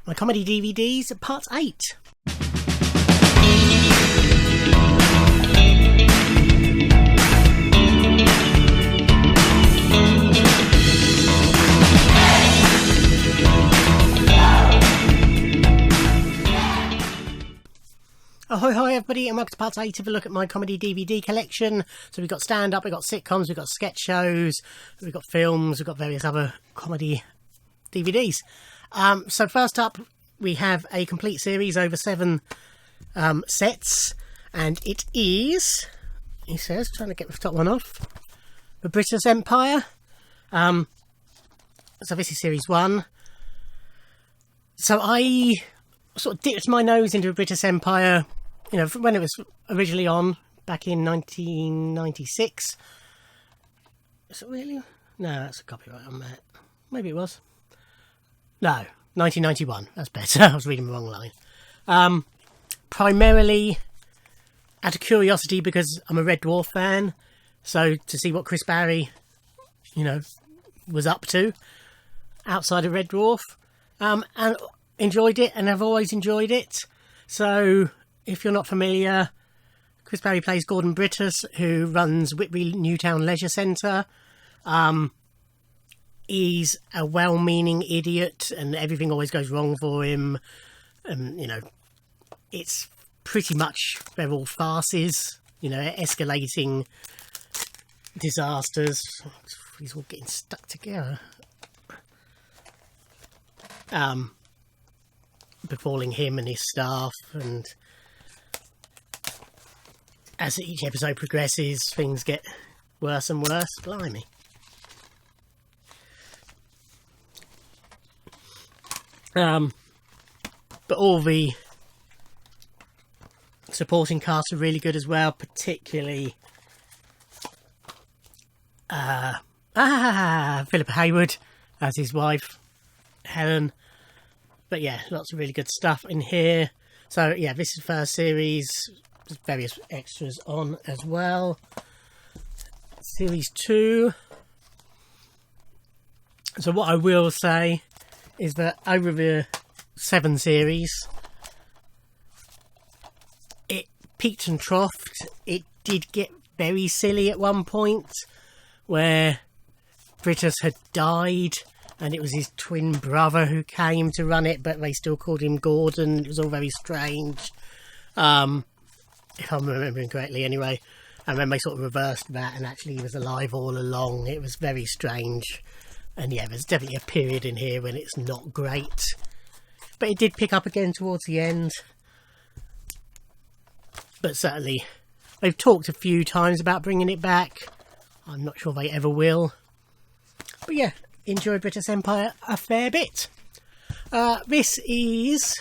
My comedy DVDs, part 8. Ahoy, hi everybody, and welcome to part 8 of a look at my comedy DVD collection. So we've got stand-up, we've got sitcoms, we've got sketch shows, we've got films, we've got various other comedy DVDs. So first up, we have a complete series over 7 sets, and it is, he says, trying to get the top one off, The British Empire. So this is series 1. So I sort of dipped my nose into the British Empire, you know, when it was originally on back in 1996. Is it really? No, that's a copyright on that. Maybe it was. No, 1991. That's better. I was reading the wrong line. Primarily out of curiosity because I'm a Red Dwarf fan. So to see what Chris Barry, you know, was up to outside of Red Dwarf. And enjoyed it, and I've always enjoyed it. So if you're not familiar, Chris Barry plays Gordon Brittus, who runs Whitby Newtown Leisure Centre. He's a well-meaning idiot, and everything always goes wrong for him. And, you know, it's pretty much, they're all farces, you know, escalating disasters. He's all getting stuck together. Befalling him and his staff, and as each episode progresses, things get worse and worse. Blimey. But all the supporting cast are really good as well, particularly Philippa Hayward as his wife, Helen. But yeah, lots of really good stuff in here. So yeah, this is the first series. There's various extras on as well. Series 2. So what I will say is that over the 7 series, it peaked and troughed. It did get very silly at one point, where Brittus had died, and it was his twin brother who came to run it, but they still called him Gordon. It was all very strange. If I'm remembering correctly anyway. And then they sort of reversed that, and actually he was alive all along. It was very strange. And yeah, there's definitely a period in here when it's not great. But it did pick up again towards the end. But certainly, they've talked a few times about bringing it back. I'm not sure they ever will. But yeah, enjoy British Empire a fair bit. This is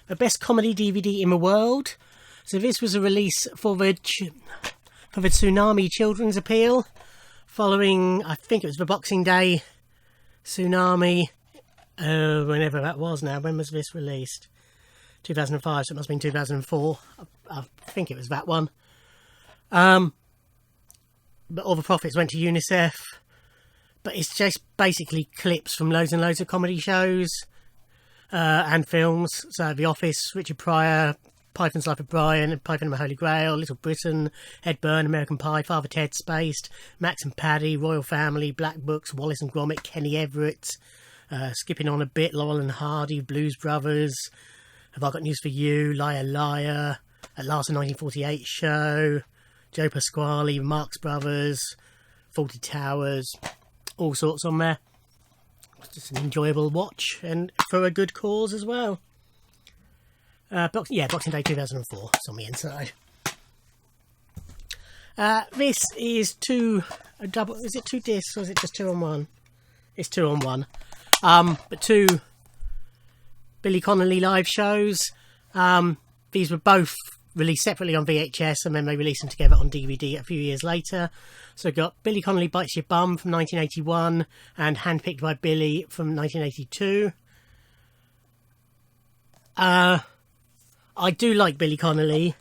the best comedy DVD in the world. So this was a release for the Tsunami Children's Appeal, following, I think it was the Boxing Day tsunami, whenever that was now. When was this released? 2005, so it must have been 2004. I think it was that one. But all the profits went to UNICEF. But it's just basically clips from loads and loads of comedy shows and films. So The Office, Richard Pryor, Python's Life of Brian, Python and the Holy Grail, Little Britain, Ed Byrne, American Pie, Father Ted, Spaced, Max and Paddy, Royal Family, Black Books, Wallace and Gromit, Kenny Everett, skipping on a bit, Laurel and Hardy, Blues Brothers, Have I Got News for You, Liar Liar, At Last, a 1948 Show, Joe Pasquale, Marx Brothers, Fawlty Towers, all sorts on there. It's just an enjoyable watch, and for a good cause as well. Boxing Day 2004. It's on the inside. This is a double. Is it 2 discs or is it just 2 on 1? It's 2 on 1. But 2 Billy Connolly live shows. These were both released separately on VHS, and then they released them together on DVD a few years later. So we've got Billy Connolly Bites Your Bum from 1981 and Handpicked by Billy from 1982. I do like Billy Connolly,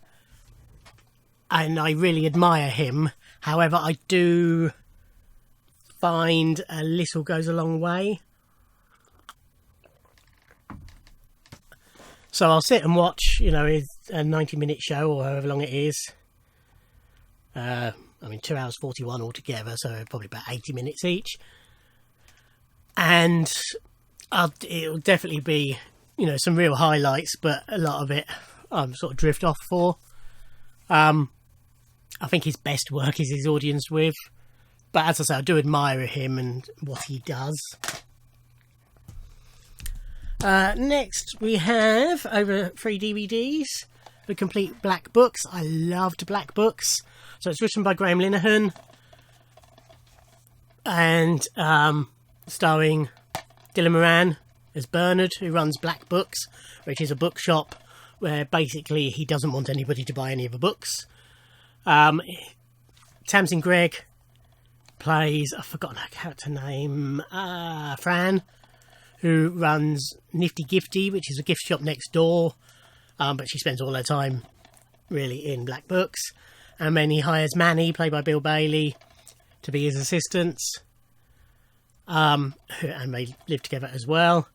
and I really admire him. However, I do find a little goes a long way. So I'll sit and watch, you know, a 90-minute show or however long it is. I mean, 2 hours 41 altogether, so probably about 80 minutes each. And it'll definitely be, you know, some real highlights, but a lot of it I'm sort of drift off for. I think his best work is his audience with. But as I say, I do admire him and what he does. Next, we have over 3 DVDs, the complete Black Books. I loved Black Books. So it's written by Graham Linehan and starring Dylan Moran as Bernard, who runs Black Books, which is a bookshop where basically he doesn't want anybody to buy any of the books. Tamsin Gregg plays, I've forgotten her character name, Fran, who runs Nifty Gifty, which is a gift shop next door, but she spends all her time really in Black Books. And then he hires Manny, played by Bill Bailey, to be his assistants, and they live together as well.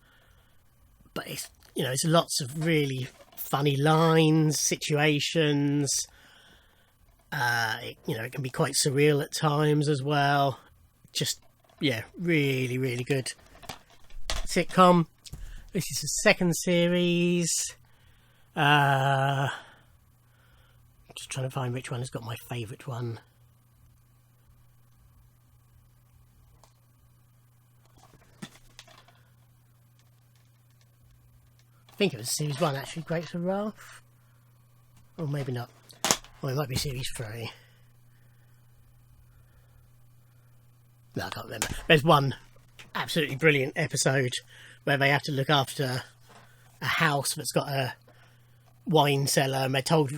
But it's, you know, it's lots of really funny lines, situations. You know, it can be quite surreal at times as well. Just, yeah, really, really good sitcom. This is the second series. Just trying to find which one has got my favourite one. I think it was series 1 actually, Grapes of Wrath. Or maybe not. Or it might be series 3. No, I can't remember. There's one absolutely brilliant episode where they have to look after a house that's got a wine cellar, and they're told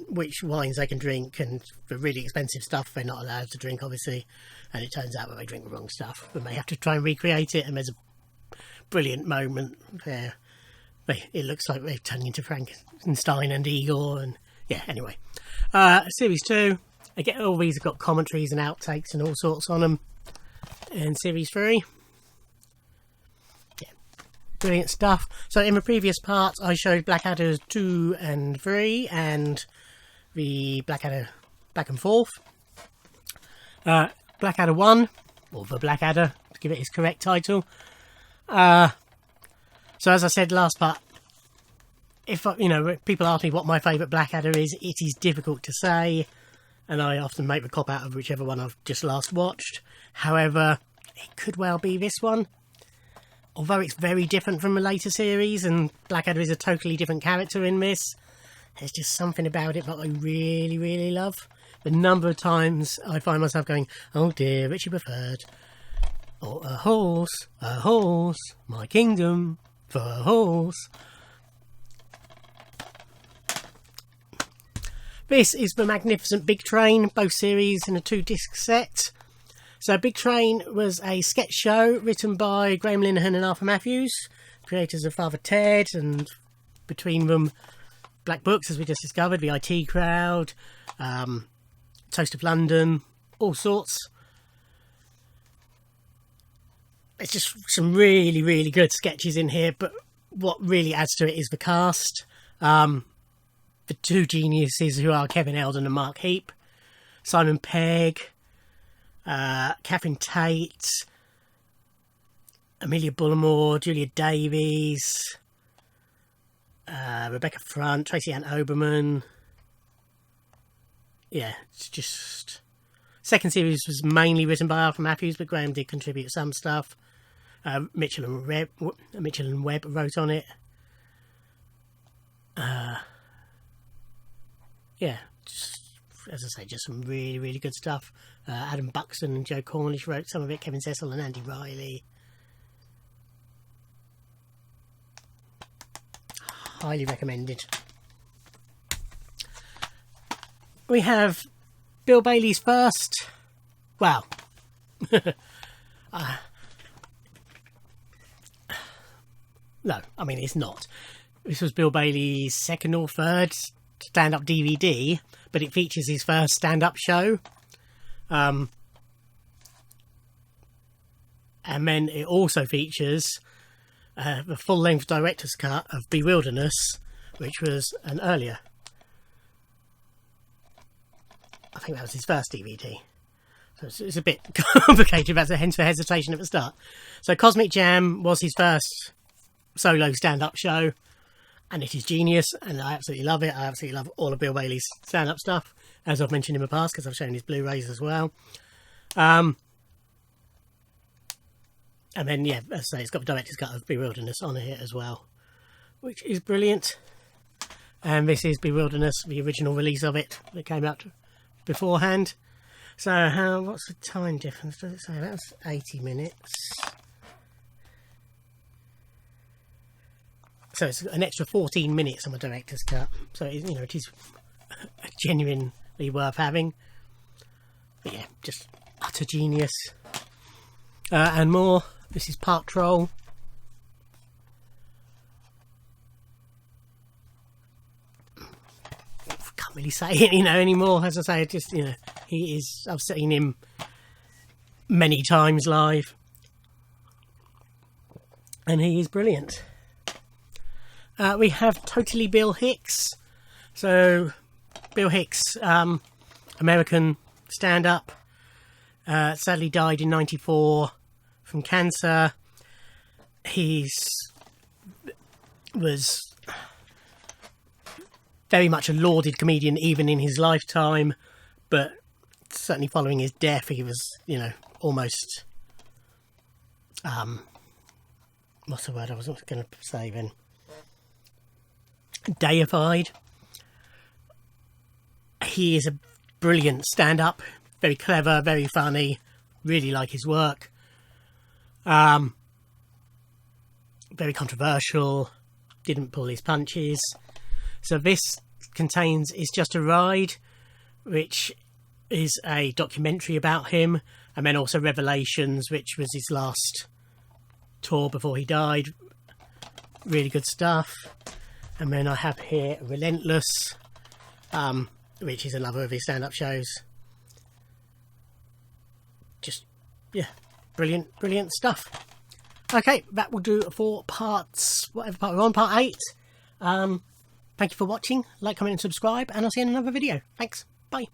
which wines they can drink, and the really expensive stuff they're not allowed to drink, obviously. And it turns out that they drink the wrong stuff, and they have to try and recreate it. And there's a brilliant moment where it looks like they've turned into Frankenstein and Igor, and yeah. Anyway, series 2. Again, all these have got commentaries and outtakes and all sorts on them. And series 3. Yeah, brilliant stuff. So in the previous parts, I showed Blackadder 2 and 3, and the Blackadder back and forth. Blackadder 1, or the Blackadder, to give it his correct title. So as I said last part, if you know, people ask me what my favourite Blackadder is, it is difficult to say, and I often make the cop out of whichever one I've just last watched. However, it could well be this one. Although it's very different from the later series, and Blackadder is a totally different character in this, there's just something about it that I really, really love. The number of times I find myself going, oh dear, Richie Preferred. Or a horse, my kingdom for a horse. This is the magnificent Big Train, both series in a 2-disc set. So Big Train was a sketch show written by Graham Linehan and Arthur Matthews, creators of Father Ted, and between them Black Books, as we just discovered, the IT Crowd, Toast of London, all sorts. It's just some really, really good sketches in here, but what really adds to it is the cast. The 2 geniuses who are Kevin Eldon and Mark Heap, Simon Pegg, Catherine Tate, Amelia Bullimore, Julia Davies, Rebecca Front, Tracy Ann Oberman. Yeah, it's just... Second series was mainly written by Arthur Matthews, but Graham did contribute some stuff. Mitchell and Webb wrote on it. Yeah, just, as I say, just some really, really good stuff. Adam Buxton and Joe Cornish wrote some of it, Kevin Cecil and Andy Riley. Highly recommended. We have Bill Bailey's first... Well... no, I mean, it's not. This was Bill Bailey's second or third stand-up DVD, but it features his first stand-up show. And then it also features the full-length director's cut of Bewilderness, which was an earlier, I think that was his first DVD. So it's a bit complicated, hence the hesitation at the start. So Cosmic Jam was his first solo stand-up show, and it is genius, and I absolutely love it. I absolutely love all of Bill Bailey's stand-up stuff, as I've mentioned in the past, because I've shown his Blu-rays as well. And then, yeah, as I say, it's got the director's cut of Bewilderness on here as well, which is brilliant. And this is Bewilderness, the original release of it that came out beforehand. So what's the time difference? Does it say? That's 80 minutes. So it's an extra 14 minutes on the director's cut. So it is genuinely worth having. But yeah, just utter genius. And more. This is Park Troll. Can't really say it, anymore. As I say, just he is. I've seen him many times live, and he is brilliant. We have Totally Bill Hicks. So Bill Hicks, American stand-up, sadly died in '94 from cancer. Was very much a lauded comedian even in his lifetime, but certainly following his death he was, almost what's the word I was going to say then? Deified. He is a brilliant stand-up, very clever, very funny, really like his work. Very controversial, didn't pull his punches. So this contains It's Just a Ride, which is a documentary about him, and then also Revelations, which was his last tour before he died. Really good stuff. And then I have here Relentless, which is another of his stand-up shows. Just, yeah, brilliant stuff. Okay, that will do for parts, whatever part we're on, part 8. Thank you for watching. Like, comment and subscribe, and I'll see you in another video. Thanks. Bye.